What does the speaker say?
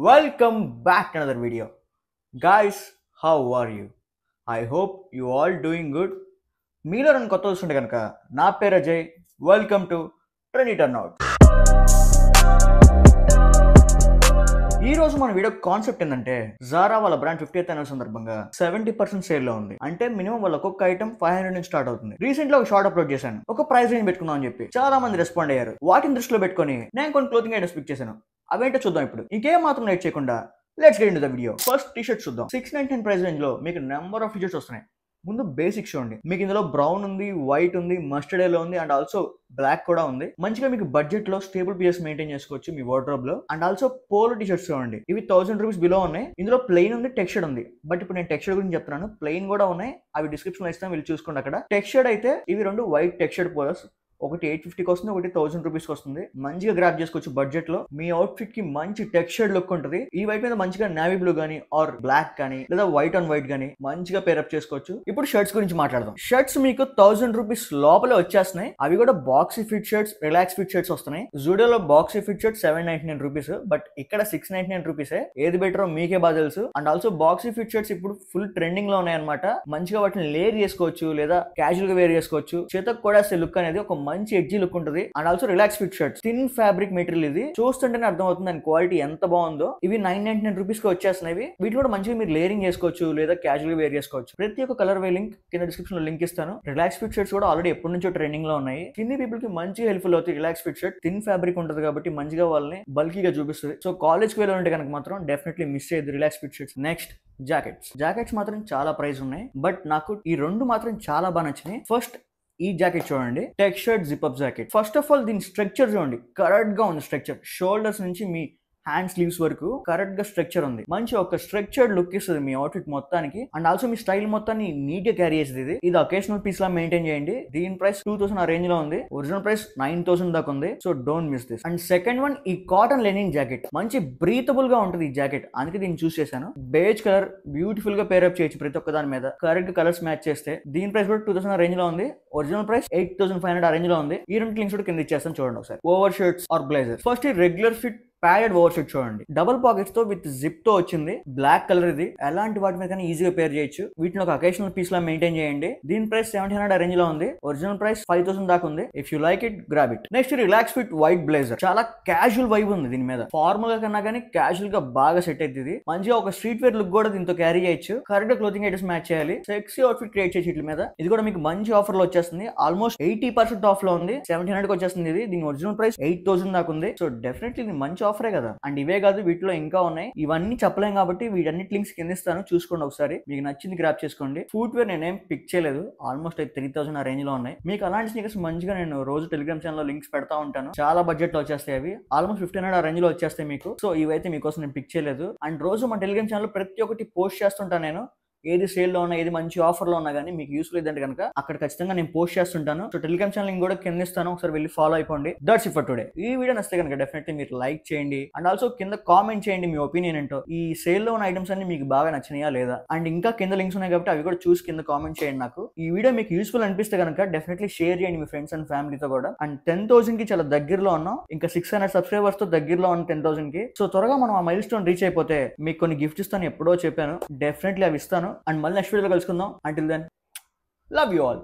Welcome back to another video. Guys, how are you? I hope you all doing good. మీలో నన్ను కొత్త చూస్తుంటే కనుక నా పేరు Ajay. Welcome to trendy turnout. ఈ రోజు మన వీడియో కాన్సెప్ట్ ఏంటంటే జారా వాళ్ళ బ్రాండ్ 50th యానివర్సరీ సందర్భంగా 70% సేల్ లో ఉంది. అంటే మినిమం వాళ్ళ ఒక్కొక్క ఐటమ్ 500 నుంచి స్టార్ట్ అవుతుంది. రీసెంట్ లో ఒక షార్ట్ అప్లోడ్ చేశాను, ఒక ప్రైస్ రేంజ్ పెట్టుకుందాం అని చెప్పి. చాలా మంది రెస్పాండ్ అయ్యారు. వాటిని దృష్టిలో పెట్టుకొని నేను కొన్ని క్లోతింగ్ ఐటమ్స్ పిక్ చేశాను. అవేంటో చూద్దాం ఇప్పుడు. ఇంకేం మాత్రం లేట్ చేయకుండా let's get into the video. First T shirt చూద్దాం. 699 ప్రైస్ రేంజ్ లో మీకు నెంబర్ ఆఫ్ టీ షర్ట్స్ వస్తున్నాయి. ముందు బేసిక్స్ చూడండి. మీకు ఇందులో బ్రౌన్ ఉంది, వైట్ ఉంది, మస్టర్డ్ ఎల్లో ఉంది అండ్ ఆల్సో బ్లాక్ కూడా ఉంది. మంచిగా మీకు బడ్జెట్ లో స్టేబుల్ పీసెస్ మెయింటైన్ చేసుకోవచ్చు మీ వార్డ్రోబ్ లో. And also polo T shirts చూడండి. ఇవి 1000 రూపీస్ బిలో ఉన్నాయి. ఇందులో ప్లెయిన్ ఉంది, టెక్స్చర్డ్ ఉంది. బట్ ఇప్పుడు నేను టెక్స్చర్డ్ గురించి చెప్తున్నాను. ప్లెయిన్ కూడా ఉన్నాయి, అవి డిస్క్రిప్షన్ లో ఇస్తాను, వీళ్ళు చూసుకోండి. అక్కడ టెక్స్చర్డ్ అయితే ఇవి రెండు వైట్ టెక్స్చర్డ్ పోలోస్. ఒకటి 850కి వస్తుంది, ఒకటి 1000 రూపీస్కి వస్తుంది. మంచిగా గ్రాప్ చేసుకోవచ్చు బడ్జెట్ లో. మీ అవుట్ఫిట్ కి మంచి టెక్స్చర్డ్ లుక్ ఉంటుంది. ఈ వైట్ మీద మంచిగా నేవీ బ్లూ గానీ ఆర్ బ్లాక్ కానీ లేదా వైట్ ఆన్ వైట్ గానీ మంచిగా పేరప్ చేసుకోవచ్చు. ఇప్పుడు షర్ట్స్ గురించి మాట్లాడదాం. షర్ట్స్ మీకు 1000 రూపీస్ లోపలే వచ్చేస్తున్నాయి. అవి కూడా boxy fit shirts, relax fit shirts వస్తున్నాయి. జూడియోలో boxy fit shirt 799 rupees, but ఇక్కడ 699 రూపీసే. ఏది బెటరో మీకే బాగా తెలుసు. And also boxy fit shirts ఇప్పుడు ఫుల్ ట్రెండింగ్ లో ఉన్నాయి అనమాట. మంచిగా వాటిని లేర్ చేసుకోవచ్చు లేదా క్యాజువల్ గా వేర్ చేసుకోవచ్చు. చేతకు కూడా లుక్ అనేది ఒక మంచి ఎడ్జీ లుక్ ఉంటుంది. And also relax fit shirts, thin fabric material. ఇది చూస్తుంటేనే అర్థం అవుతుంది దాని క్వాలిటీ ఎంత బాగుందో. ఇవి 999 రూపీస్ కి వచ్చేస్తున్నాయి. వీటిని కూడా మంచిగా మీరు లేరింగ్ చేసుకోవచ్చు లేదా క్యాజువల్ గా వేర్ చేసుకోవచ్చు. ప్రతి ఒక్క కలర్ వే లింక్ కింద డిస్క్రిప్షన్ లో లింక్ ఇస్తాను. రిలాక్స్ ఫిట్ షర్ట్స్ కూడా ఆల్రెడీ ఎప్పటి నుంచో ట్రెండింగ్ లో ఉన్నాయి. కింది పీపుల్ కి మంచి హెల్ప్ఫుల్ అవుతాయి. Relax fit shirt thin fabric ఉంటుంది కాబట్టి మంచిగా వాళ్ళని బల్కీగా చూపిస్తుంది. సో కాలేజ్ కి వెళ్ళాలంటే కనుక మాత్రం డెఫినెట్లీ మిస్ చేయదు relax fit shirts. Next jackets మాత్రం చాలా ప్రైస్ ఉన్నాయి, బట్ నాకు ఈ రెండు మాత్రం చాలా బాగా నచ్చినాయి. ఫస్ట్ ఈ జాకెట్ చూడండి, textured zip up jacket. First of all దీని స్ట్రక్చర్ చూడండి, కరెక్ట్ గా ఉంది. స్ట్రక్చర్ షోల్డర్స్ నుంచి మీ హ్యాండ్ స్లీవ్స్ వరకు కరెక్ట్ గా స్ట్రక్చర్ ఉంది. మంచి ఒక స్ట్రక్చర్డ్ లుక్ ఇస్తుంది మీ అవుట్ఫిట్ మొత్తానికి. అండ్ ఆల్సో మీ స్టైల్ మొత్తాన్ని నీట్ గా క్యారీ చేస్తుంది. ఇది అకేషనల్ పీస్ లా మెయింటైన్ చేయండి. దీని ప్రైస్ 2000 ఆ రేంజ్ లో ఉంది. ఒరిజినల్ ప్రైస్ 9000 దాకా ఉంది. So don't miss this. And second one ఈ కాటన్ లెనిన్ జాకెట్. మంచి బ్రీతబుల్ గా ఉంటుంది ఈ జాకెట్, అందుకే దీన్ని చూస్ చేశాను. బేజ్ కలర్ బ్యూటిఫుల్ గా పేరప్ చేయొచ్చు ప్రతి ఒక్క దాని మీద. కరెక్ట్ కలర్స్ మ్యాచ్ చేస్తే. దీని ప్రైస్ కూడా 2000 ఆ రేంజ్ లో ఉంది. ఒరిజినల్ ప్రైస్ 8500 ఆ రేంజ్ లో ఉంది. ఈ రెండు లింక్స్ కూడా కింద ఇచ్చేస్తాను చూడండి ఒకసారి. Over shirts or blazer. First ఈ regular fit padded over shirt చూడండి. డబుల్ పాకెట్స్ తో విత్ జిప్ తో వచ్చింది. బ్లాక్ కలర్ ఇది. ఎలాంటి వాటి మీద కానీ ఈజీగా పేర్ చేయొచ్చు. వీటిని ఒక అకేషనల్ పీస్ లా మెయింటైన్ చేయండి. దీని ప్రైస్ 1700 రేంజ్ లో ఉంది. ఒరిజినల్ ప్రైస్ 5000 దాకా ఉంది. If you like it grab it. Next relax fit white blazer. చాలా క్యాజువల్ వైబ్ ఉంది దీని మీద. ఫార్మల్ గా కన్నా కానీ క్యాజువల్ గా బాగా సెట్ అవుతుంది. మంచిగా ఒక స్ట్రీట్ వేర్ లుక్ కూడా దీంతో క్యారీ చేయొచ్చు. కరెక్ట్ గా క్లోతింగ్ ఐటమ్స్ మ్యాచ్ చేయాలి. సెక్సీ అవుట్ఫిట్ క్రియేట్ చేసి వీటి మీద. ఇది కూడా మీకు మంచి ఆఫర్ లో వచ్చేస్తుంది. ఆల్మోస్ట్ 80% ఆఫ్ లో ఉంది. 1700 కి వచ్చేస్తుంది ఇది. దీని ఒరిజినల్ ప్రైస్ 8000 దాకా ఉంది. సో డెఫినెట్లీ ఇది మంచి ఆఫరే కదా. అండ్ ఇవే కాదు, వీటిలో ఇంకా ఉన్నాయి. ఇవన్నీ చెప్పలేం కాబట్టి వీటన్నిటి లింక్స్ కింద ఇస్తాను, చూసుకోండి ఒకసారి. మీకు నచ్చింది గ్రాప్ చేసుకోండి. ఫుట్ వేర్ నేనేం పిక్ చేయలేదు. ఆల్మోస్ట్ 3000 ఆ రేంజ్ లో ఉన్నాయి. మీకు అలాంటి స్నీకర్స్ మంచిగా నేను రోజు టెలిగ్రామ్ ఛానల్ లో లింక్స్ పెడతా ఉంటాను. చాలా బడ్జెట్ లో వచ్చేస్తాయి అవి. ఆల్మోస్ట్ 1500 ఆ రేంజ్ లో వచ్చేస్తాయి మీకు. సో ఇవైతే మీకోసం నేను పిక్ చేయలేదు. అండ్ రోజు మన టెలిగ్రామ్ ఛానల్ ప్రతి ఒక్కటి పోస్ట్ చేస్తుంటాను నేను. ఏది సేల్ లో ఉన్నా, ఏది మంచి ఆఫర్ లో ఉన్నా కానీ మీకు యూస్ఫుల్ అయితే కనుక అక్కడ ఖచ్చితంగా నేను పోస్ట్ చేస్తుంటాను. సో టెలిగ్రామ్ ఛానల్ కూడా కింద ఇస్తాను, ఒకసారి వెళ్ళి ఫాలో అయిపోండి. That's it for today. ఈ వీడియో నచ్చితే కనుక డెఫినెట్లీ మీరు లైక్ చేయండి. అండ్ ఆల్సో కింద కామెంట్ చేయండి మీ ఒపీనియన్ ఏంటో. ఈ సేల్ లో ఉన్న ఐటమ్స్ అన్ని మీకు బాగా నచ్చినాయా లేదా. అండ్ ఇంకా కింద లింక్స్ ఉన్నాయి కాబట్టి అవి కూడా చూసి కింద కామెంట్ చేయండి నాకు. ఈ వీడియో మీకు యూస్ఫుల్ అనిపిస్తే కనుక డెఫినెట్లీ షేర్ చేయండి మీ ఫ్రెండ్స్ అండ్ ఫ్యామిలీతో కూడా. అండ్ 10,000 కి చాలా దగ్గరలో ఉన్నాం. ఇంకా 600 సబ్స్క్రైబర్స్ తో దగ్గరలో ఉన్న 10,000 కి. సో త్వరగా మనం ఆ మైల్ స్టోన్ రీచ్ అయిపోతే మీకు కొన్ని గిఫ్ట్స్ ఇస్తాను, ఎప్పుడో చెప్పాను. డెఫినెట్లీ అవి ఇస్తాను. అండ్ మళ్ళీ నెక్స్ట్ వీడియో కలుసుకుందాం. Until then, love you all.